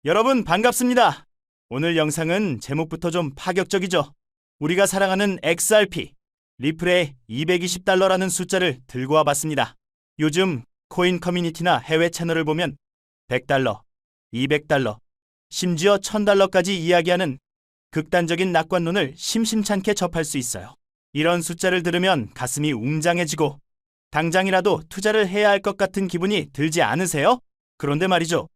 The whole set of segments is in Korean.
여러분 반갑습니다. 오늘 영상은 제목부터 좀 파격적이죠. 우리가 사랑하는 XRP, 리플의 220달러라는 숫자를 들고 와봤습니다. 요즘 코인 커뮤니티나 해외 채널을 보면 100달러, 200달러, 심지어 1000달러까지 이야기하는 극단적인 낙관론을 심심찮게 접할 수 있어요. 이런 숫자를 들으면 가슴이 웅장해지고 당장이라도 투자를 해야 할 것 같은 기분이 들지 않으세요? 그런데 말이죠.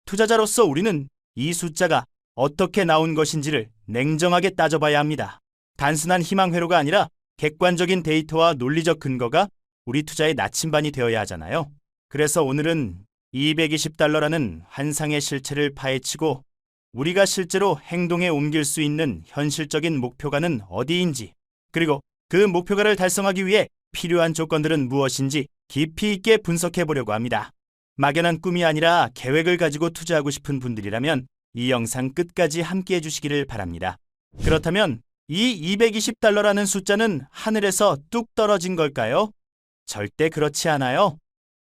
투자자로서 우리는 이 숫자가 어떻게 나온 것인지를 냉정하게 따져봐야 합니다. 단순한 희망회로가 아니라 객관적인 데이터와 논리적 근거가 우리 투자의 나침반이 되어야 하잖아요. 그래서 오늘은 220달러라는 환상의 실체를 파헤치고 우리가 실제로 행동에 옮길 수 있는 현실적인 목표가는 어디인지, 그리고 그 목표가를 달성하기 위해 필요한 조건들은 무엇인지 깊이 있게 분석해 보려고 합니다. 막연한 꿈이 아니라 계획을 가지고 투자하고 싶은 분들이라면 이 영상 끝까지 함께 해주시기를 바랍니다. 그렇다면 이 220달러라는 숫자는 하늘에서 뚝 떨어진 걸까요? 절대 그렇지 않아요.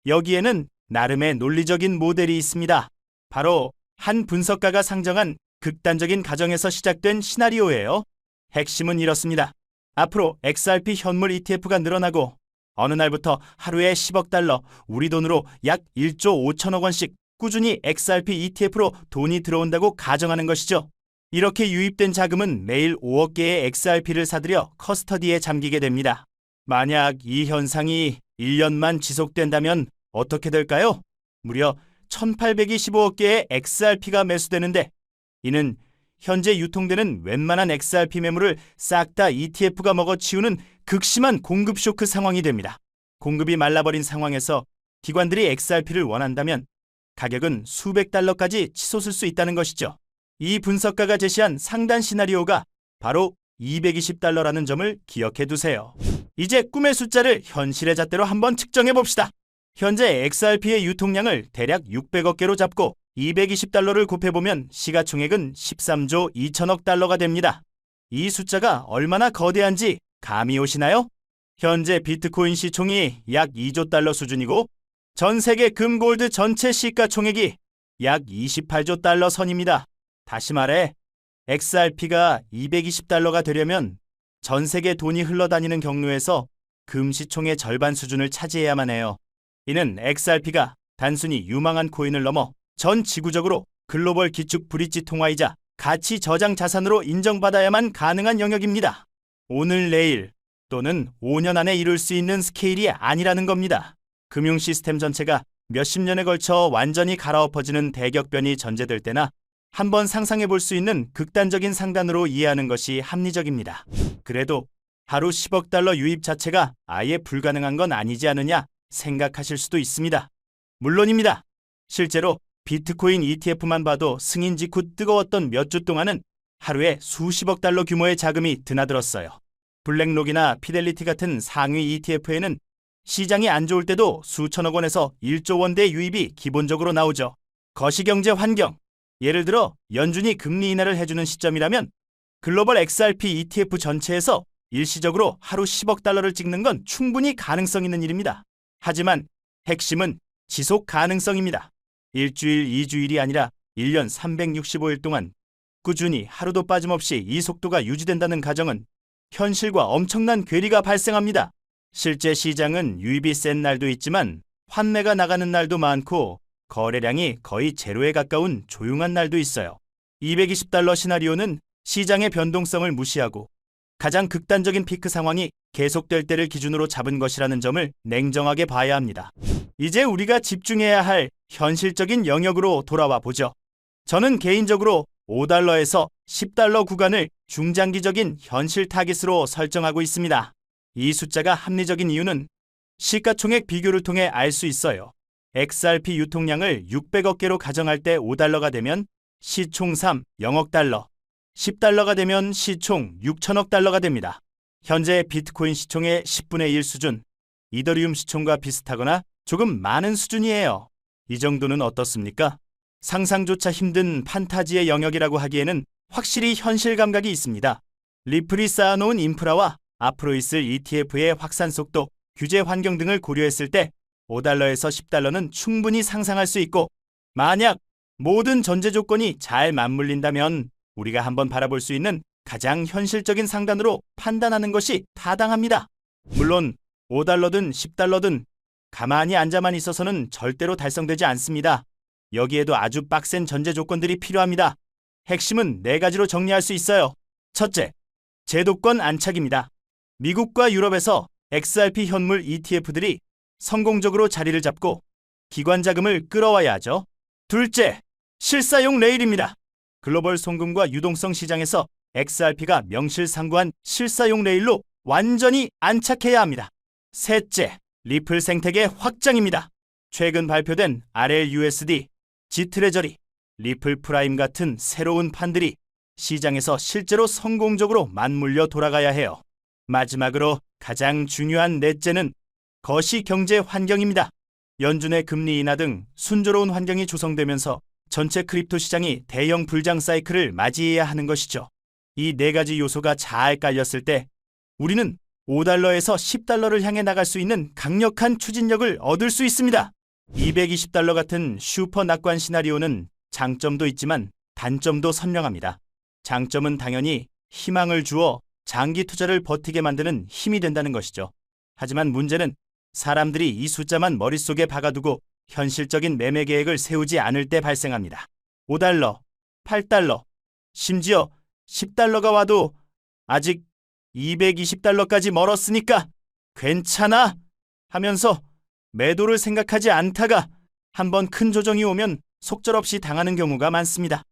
여기에는 나름의 논리적인 모델이 있습니다. 바로 한 분석가가 상정한 극단적인 가정에서 시작된 시나리오예요. 핵심은 이렇습니다. 앞으로 XRP 현물 ETF가 늘어나고 어느 날부터 하루에 10억 달러, 우리 돈으로 약 1조 5천억 원씩 꾸준히 XRP ETF로 돈이 들어온다고 가정하는 것이죠. 이렇게 유입된 자금은 매일 5억 개의 XRP를 사들여 커스터디에 잠기게 됩니다. 만약 이 현상이 1년만 지속된다면 어떻게 될까요? 무려 1825억 개의 XRP가 매수되는데, 이는 현재 유통되는 웬만한 XRP 매물을 싹 다 ETF가 먹어치우는 극심한 공급 쇼크 상황이 됩니다. 공급이 말라버린 상황에서 기관들이 XRP를 원한다면 가격은 수백 달러까지 치솟을 수 있다는 것이죠. 이 분석가가 제시한 상단 시나리오가 바로 220달러라는 점을 기억해 두세요. 이제 꿈의 숫자를 현실의 잣대로 한번 측정해 봅시다. 현재 XRP의 유통량을 대략 600억 개로 잡고 220달러를 곱해보면 시가총액은 13조 2천억 달러가 됩니다. 이 숫자가 얼마나 거대한지 감이 오시나요? 현재 비트코인 시총이 약 2조 달러 수준이고 전 세계 금골드 전체 시가총액이 약 28조 달러 선입니다. 다시 말해 XRP가 220달러가 되려면 전 세계 돈이 흘러다니는 경로에서 금 시총의 절반 수준을 차지해야만 해요. 이는 XRP가 단순히 유망한 코인을 넘어 전 지구적으로 글로벌 기축 브릿지 통화이자 가치 저장 자산으로 인정받아야만 가능한 영역입니다. 오늘 내일 또는 5년 안에 이룰 수 있는 스케일이 아니라는 겁니다. 금융 시스템 전체가 몇십 년에 걸쳐 완전히 갈아엎어지는 대격변이 전제될 때나 한번 상상해 볼 수 있는 극단적인 상단으로 이해하는 것이 합리적입니다. 그래도 하루 10억 달러 유입 자체가 아예 불가능한 건 아니지 않느냐 생각하실 수도 있습니다. 물론입니다. 실제로 비트코인 ETF만 봐도 승인 직후 뜨거웠던 몇 주 동안은 하루에 수십억 달러 규모의 자금이 드나들었어요. 블랙록이나 피델리티 같은 상위 ETF에는 시장이 안 좋을 때도 수천억 원에서 1조 원대 유입이 기본적으로 나오죠. 거시경제 환경, 예를 들어 연준이 금리 인하를 해주는 시점이라면 글로벌 XRP ETF 전체에서 일시적으로 하루 10억 달러를 찍는 건 충분히 가능성 있는 일입니다. 하지만 핵심은 지속 가능성입니다. 일주일, 2주일이 아니라 1년 365일 동안 꾸준히 하루도 빠짐없이 이 속도가 유지된다는 가정은 현실과 엄청난 괴리가 발생합니다. 실제 시장은 유입이 센 날도 있지만 환매가 나가는 날도 많고 거래량이 거의 제로에 가까운 조용한 날도 있어요. 220달러 시나리오는 시장의 변동성을 무시하고 가장 극단적인 피크 상황이 계속될 때를 기준으로 잡은 것이라는 점을 냉정하게 봐야 합니다. 이제 우리가 집중해야 할 현실적인 영역으로 돌아와 보죠. 저는 개인적으로 5달러에서 10달러 구간을 중장기적인 현실 타깃으로 설정하고 있습니다. 이 숫자가 합리적인 이유는 시가총액 비교를 통해 알 수 있어요. XRP 유통량을 600억 개로 가정할 때 5달러가 되면 시총 0억 달러, 10달러가 되면 시총 6천억 달러가 됩니다. 현재 비트코인 시총의 10분의 1 수준, 이더리움 시총과 비슷하거나 조금 많은 수준이에요. 이 정도는 어떻습니까? 상상조차 힘든 판타지의 영역이라고 하기에는 확실히 현실 감각이 있습니다. 리플이 쌓아놓은 인프라와 앞으로 있을 ETF의 확산 속도, 규제 환경 등을 고려했을 때 5달러에서 10달러는 충분히 상상할 수 있고, 만약 모든 전제 조건이 잘 맞물린다면 우리가 한번 바라볼 수 있는 가장 현실적인 상단으로 판단하는 것이 타당합니다. 물론 5달러든 10달러든 가만히 앉아만 있어서는 절대로 달성되지 않습니다. 여기에도 아주 빡센 전제 조건들이 필요합니다. 핵심은 4가지로 정리할 수 있어요. 첫째, 제도권 안착입니다. 미국과 유럽에서 XRP 현물 ETF들이 성공적으로 자리를 잡고 기관 자금을 끌어와야 하죠. 둘째, 실사용 레일입니다. 글로벌 송금과 유동성 시장에서 XRP가 명실상부한 실사용 레일로 완전히 안착해야 합니다. 셋째, 리플 생태계 확장입니다. 최근 발표된 RLUSD, G트레저리, 리플 프라임 같은 새로운 판들이 시장에서 실제로 성공적으로 맞물려 돌아가야 해요. 마지막으로 가장 중요한 넷째는 거시 경제 환경입니다. 연준의 금리 인하 등 순조로운 환경이 조성되면서 전체 크립토 시장이 대형 불장 사이클을 맞이해야 하는 것이죠. 이 4가지 요소가 잘 깔렸을 때 우리는 5달러에서 10달러를 향해 나갈 수 있는 강력한 추진력을 얻을 수 있습니다. 220달러 같은 슈퍼 낙관 시나리오는 장점도 있지만 단점도 선명합니다. 장점은 당연히 희망을 주어 장기 투자를 버티게 만드는 힘이 된다는 것이죠. 하지만 문제는 사람들이 이 숫자만 머릿속에 박아두고 현실적인 매매 계획을 세우지 않을 때 발생합니다. 5달러, 8달러, 심지어 10달러가 와도 아직 220달러까지 멀었으니까 괜찮아 하면서 매도를 생각하지 않다가 한번 큰 조정이 오면 속절없이 당하는 경우가 많습니다.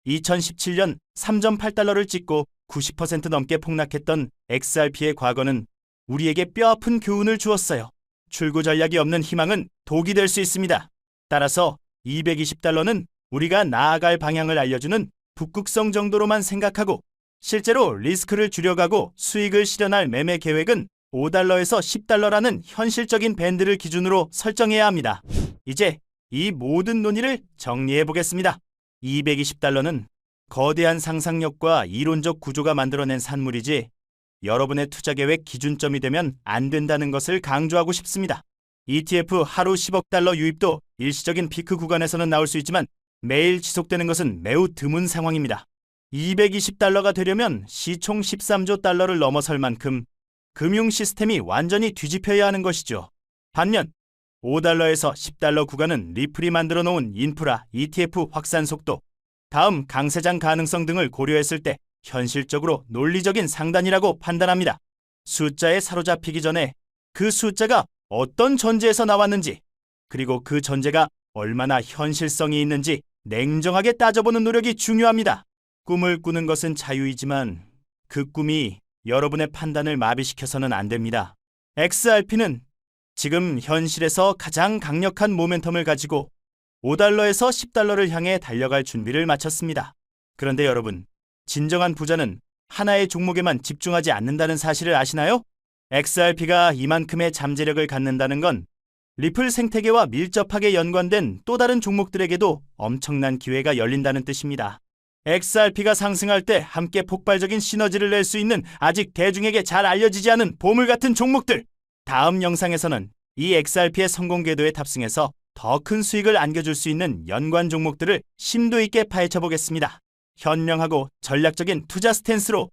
2017년 3.8달러를 찍고 90% 넘게 폭락했던 XRP의 과거는 우리에게 뼈아픈 교훈을 주었어요. 출구 전략이 없는 희망은 독이 될 수 있습니다. 따라서 220달러는 우리가 나아갈 방향을 알려주는 북극성 정도로만 생각하고 실제로 리스크를 줄여가고 수익을 실현할 매매 계획은 5달러에서 10달러라는 현실적인 밴드를 기준으로 설정해야 합니다. 이제 이 모든 논의를 정리해 보겠습니다. 220달러는 거대한 상상력과 이론적 구조가 만들어낸 산물이지 여러분의 투자 계획 기준점이 되면 안 된다는 것을 강조하고 싶습니다. ETF 하루 10억 달러 유입도 일시적인 피크 구간에서는 나올 수 있지만 매일 지속되는 것은 매우 드문 상황입니다. 220달러가 되려면 시총 13조 달러를 넘어설 만큼 금융 시스템이 완전히 뒤집혀야 하는 것이죠. 반면 5달러에서 10달러 구간은 리플이 만들어 놓은 인프라, ETF 확산 속도, 다음 강세장 가능성 등을 고려했을 때 현실적으로 논리적인 상단이라고 판단합니다. 숫자에 사로잡히기 전에 그 숫자가 어떤 전제에서 나왔는지, 그리고 그 전제가 얼마나 현실성이 있는지 냉정하게 따져보는 노력이 중요합니다. 꿈을 꾸는 것은 자유이지만 그 꿈이 여러분의 판단을 마비시켜서는 안 됩니다. XRP는 지금 현실에서 가장 강력한 모멘텀을 가지고 5달러에서 10달러를 향해 달려갈 준비를 마쳤습니다. 그런데 여러분, 진정한 부자는 하나의 종목에만 집중하지 않는다는 사실을 아시나요? XRP가 이만큼의 잠재력을 갖는다는 건 리플 생태계와 밀접하게 연관된 또 다른 종목들에게도 엄청난 기회가 열린다는 뜻입니다. XRP가 상승할 때 함께 폭발적인 시너지를 낼 수 있는 아직 대중에게 잘 알려지지 않은 보물 같은 종목들. 다음 영상에서는 이 XRP의 성공 궤도에 탑승해서 더 큰 수익을 안겨줄 수 있는 연관 종목들을 심도 있게 파헤쳐 보겠습니다. 현명하고 전략적인 투자 스탠스로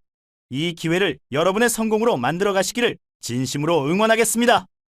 이 기회를 여러분의 성공으로 만들어 가시기를 진심으로 응원하겠습니다.